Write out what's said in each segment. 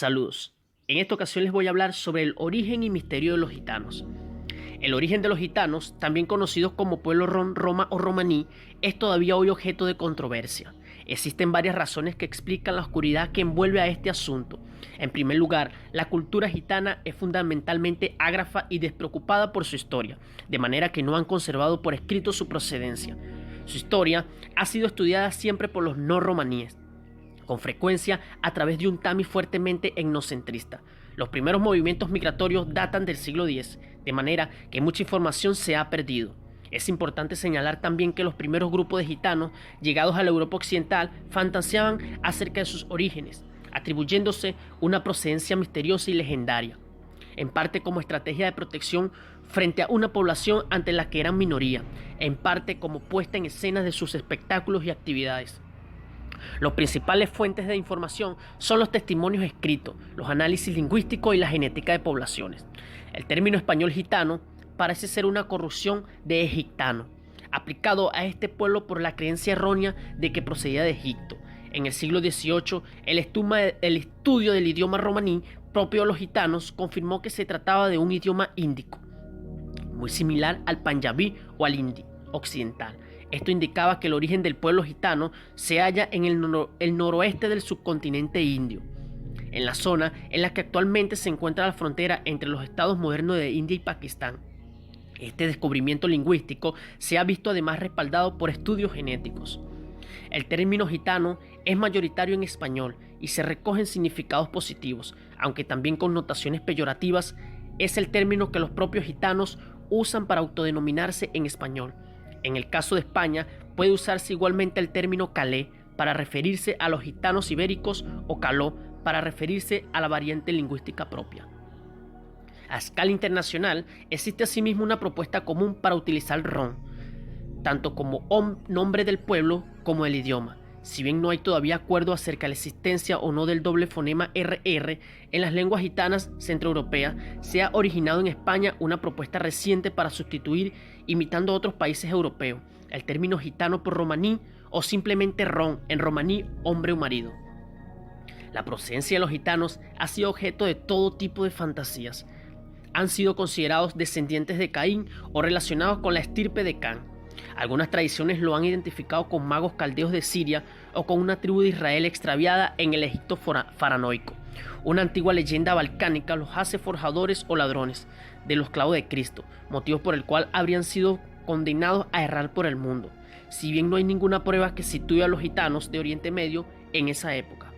Saludos. En esta ocasión les voy a hablar sobre el origen y misterio de los gitanos. El origen de los gitanos, también conocidos como pueblo rom, roma o romaní, es todavía hoy objeto de controversia. Existen varias razones que explican la oscuridad que envuelve a este asunto. En primer lugar, la cultura gitana es fundamentalmente ágrafa y despreocupada por su historia, de manera que no han conservado por escrito su procedencia. Su historia ha sido estudiada siempre por los no romaníes, con frecuencia a través de un tamiz fuertemente etnocentrista. Los primeros movimientos migratorios datan del siglo X, de manera que mucha información se ha perdido. Es importante señalar también que los primeros grupos de gitanos llegados a la Europa occidental fantaseaban acerca de sus orígenes, atribuyéndose una procedencia misteriosa y legendaria, en parte como estrategia de protección frente a una población ante la que eran minoría, en parte como puesta en escena de sus espectáculos y actividades. Las principales fuentes de información son los testimonios escritos, los análisis lingüísticos y la genética de poblaciones. El término español gitano parece ser una corrupción de egiptano, aplicado a este pueblo por la creencia errónea de que procedía de Egipto. En el siglo XVIII, el estudio del idioma romaní propio de los gitanos confirmó que se trataba de un idioma índico, muy similar al panjabí o al hindi occidental. Esto indicaba que el origen del pueblo gitano se halla en el noroeste del subcontinente indio, en la zona en la que actualmente se encuentra la frontera entre los estados modernos de India y Pakistán. Este descubrimiento lingüístico se ha visto además respaldado por estudios genéticos. El término gitano es mayoritario en español y se recogen significados positivos, aunque también connotaciones peyorativas. Es el término que los propios gitanos usan para autodenominarse en español. En el caso de España, puede usarse igualmente el término calé para referirse a los gitanos ibéricos o caló para referirse a la variante lingüística propia. A escala internacional, existe asimismo una propuesta común para utilizar ron, tanto como nombre del pueblo como del idioma. Si bien no hay todavía acuerdo acerca de la existencia o no del doble fonema RR en las lenguas gitanas centroeuropeas, se ha originado en España una propuesta reciente para sustituir, imitando a otros países europeos, el término gitano por romaní o simplemente ron, en romaní hombre o marido. La procedencia de los gitanos ha sido objeto de todo tipo de fantasías. Han sido considerados descendientes de Caín o relacionados con la estirpe de Can. Algunas tradiciones lo han identificado con magos caldeos de Siria o con una tribu de Israel extraviada en el Egipto faraónico. Una antigua leyenda balcánica los hace forjadores o ladrones de los clavos de Cristo, motivo por el cual habrían sido condenados a errar por el mundo, si bien no hay ninguna prueba que sitúe a los gitanos de Oriente Medio en esa época.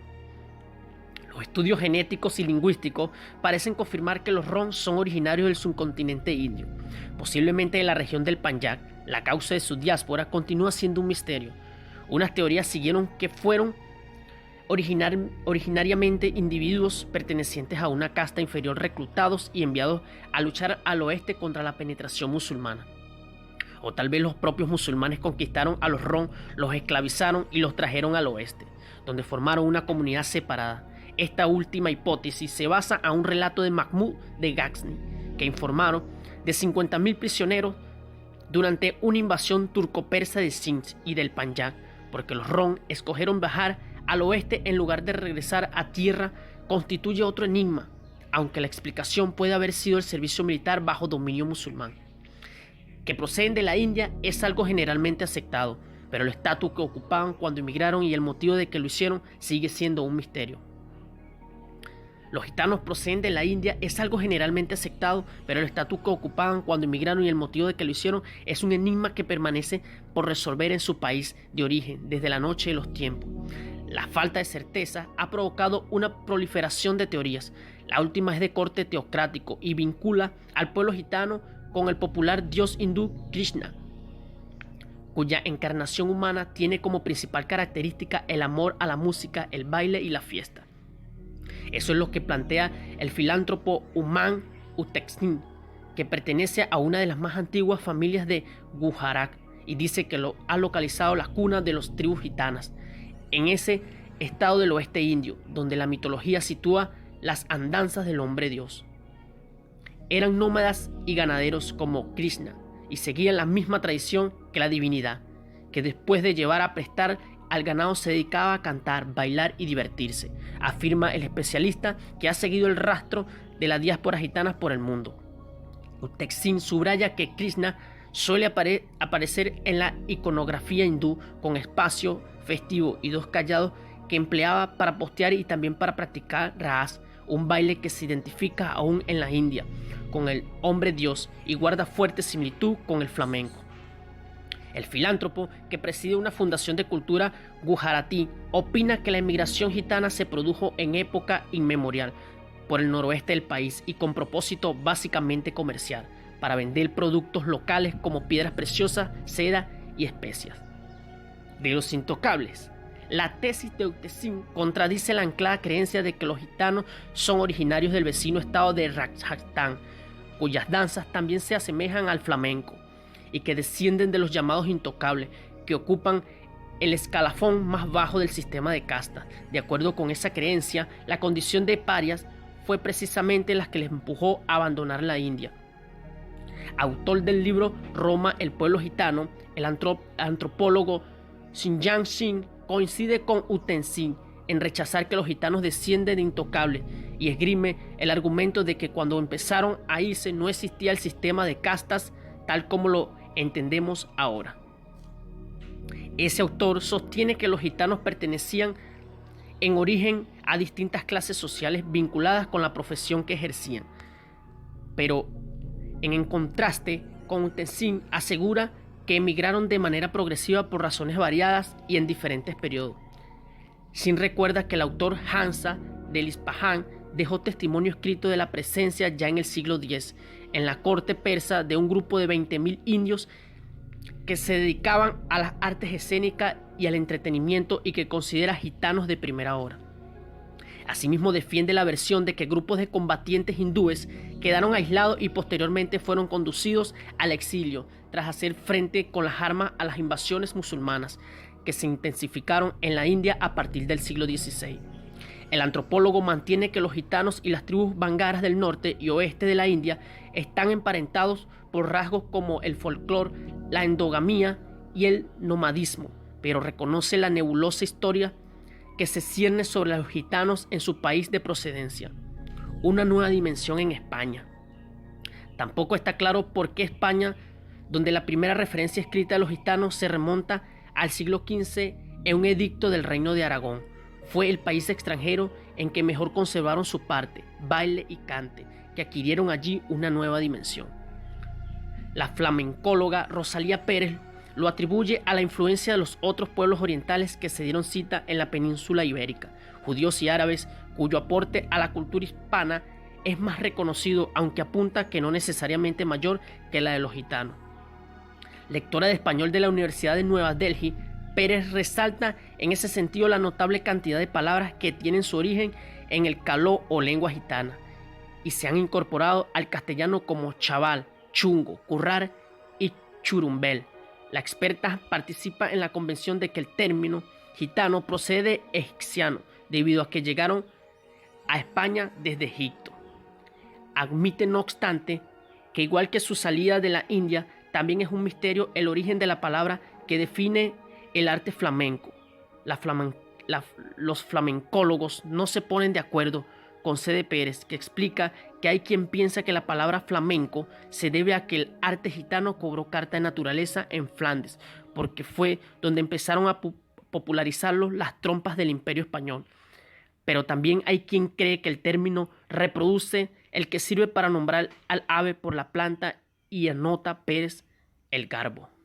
Los estudios genéticos y lingüísticos parecen confirmar que los ron son originarios del subcontinente indio, posiblemente de la región del Panjab. La causa de su diáspora continúa siendo un misterio. Unas teorías siguieron que fueron originariamente individuos pertenecientes a una casta inferior reclutados y enviados a luchar al oeste contra la penetración musulmana. O tal vez los propios musulmanes conquistaron a los ron, los esclavizaron y los trajeron al oeste, donde formaron una comunidad separada. Esta última hipótesis se basa en un relato de Mahmud de Ghazni, que informaron de 50.000 prisioneros durante una invasión turco-persa de Sindh y del Panjab, porque los ron escogieron bajar al oeste en lugar de regresar a tierra. Constituye otro enigma, aunque la explicación puede haber sido el servicio militar bajo dominio musulmán. Que proceden de la India es algo generalmente aceptado, pero el estatus que ocupaban cuando emigraron y el motivo de que lo hicieron sigue siendo un misterio. Los gitanos proceden de la India es algo generalmente aceptado, pero el estatus que ocupaban cuando emigraron y el motivo de que lo hicieron es un enigma que permanece por resolver en su país de origen desde la noche de los tiempos. La falta de certeza ha provocado una proliferación de teorías. La última es de corte teocrático y vincula al pueblo gitano con el popular dios hindú Krishna, cuya encarnación humana tiene como principal característica el amor a la música, el baile y la fiesta. Eso es lo que plantea el filántropo Uman Utexin, que pertenece a una de las más antiguas familias de Gujarat y dice que ha localizado la cuna de las tribus gitanas en ese estado del oeste indio, donde la mitología sitúa las andanzas del hombre dios. Eran nómadas y ganaderos como Krishna y seguían la misma tradición que la divinidad, que después de llevar a prestar al ganado se dedicaba a cantar, bailar y divertirse, afirma el especialista que ha seguido el rastro de las diásporas gitanas por el mundo. Utexin subraya que Krishna suele aparecer en la iconografía hindú con espacio festivo y dos callados que empleaba para postear y también para practicar Raas, un baile que se identifica aún en la India con el hombre dios y guarda fuerte similitud con el flamenco. El filántropo, que preside una fundación de cultura gujaratí, opina que la emigración gitana se produjo en época inmemorial por el noroeste del país y con propósito básicamente comercial, para vender productos locales como piedras preciosas, seda y especias. De los intocables, la tesis de Utexin contradice la anclada creencia de que los gitanos son originarios del vecino estado de Rajasthan, cuyas danzas también se asemejan al flamenco, y que descienden de los llamados intocables, que ocupan el escalafón más bajo del sistema de castas. De acuerdo con esa creencia, la condición de parias fue precisamente la que les empujó a abandonar la India. Autor del libro Roma, el pueblo gitano, el antropólogo Xinjiang Xin coincide con Utexin en rechazar que los gitanos descienden de intocables y esgrime el argumento de que cuando empezaron a irse no existía el sistema de castas tal como lo entendemos ahora. Ese autor sostiene que los gitanos pertenecían en origen a distintas clases sociales vinculadas con la profesión que ejercían, pero en contraste con Utexin asegura que emigraron de manera progresiva por razones variadas y en diferentes periodos. Sin recuerda que el autor Hamza del Ispahan dejó testimonio escrito de la presencia ya en el siglo X en la corte persa de un grupo de 20.000 indios que se dedicaban a las artes escénicas y al entretenimiento y que considera gitanos de primera hora. Asimismo defiende la versión de que grupos de combatientes hindúes quedaron aislados y posteriormente fueron conducidos al exilio tras hacer frente con las armas a las invasiones musulmanas que se intensificaron en la India a partir del siglo XVI. El antropólogo mantiene que los gitanos y las tribus bangaras del norte y oeste de la India están emparentados por rasgos como el folclore, la endogamia y el nomadismo, pero reconoce la nebulosa historia que se cierne sobre los gitanos en su país de procedencia. Una nueva dimensión en España. Tampoco está claro por qué España, donde la primera referencia escrita de los gitanos se remonta al siglo XV en un edicto del Reino de Aragón, fue el país extranjero en que mejor conservaron su parte, baile y cante, que adquirieron allí una nueva dimensión. La flamencóloga Rosalía Pérez lo atribuye a la influencia de los otros pueblos orientales que se dieron cita en la península ibérica, judíos y árabes, cuyo aporte a la cultura hispana es más reconocido, aunque apunta que no necesariamente mayor que la de los gitanos. Lectora de español de la Universidad de Nueva Delhi, Pérez resalta en ese sentido la notable cantidad de palabras que tienen su origen en el caló o lengua gitana y se han incorporado al castellano como chaval, chungo, currar y churumbel. La experta participa en la convención de que el término gitano procede egipciano, debido a que llegaron a España desde Egipto. Admite, no obstante, que igual que su salida de la India, también es un misterio el origen de la palabra que define el arte flamenco. Los flamencólogos no se ponen de acuerdo con C. D. Pérez, que explica que hay quien piensa que la palabra flamenco se debe a que el arte gitano cobró carta de naturaleza en Flandes, porque fue donde empezaron a popularizarlo las trompas del Imperio Español. Pero también hay quien cree que el término reproduce el que sirve para nombrar al ave por la planta y anota Pérez el garbo.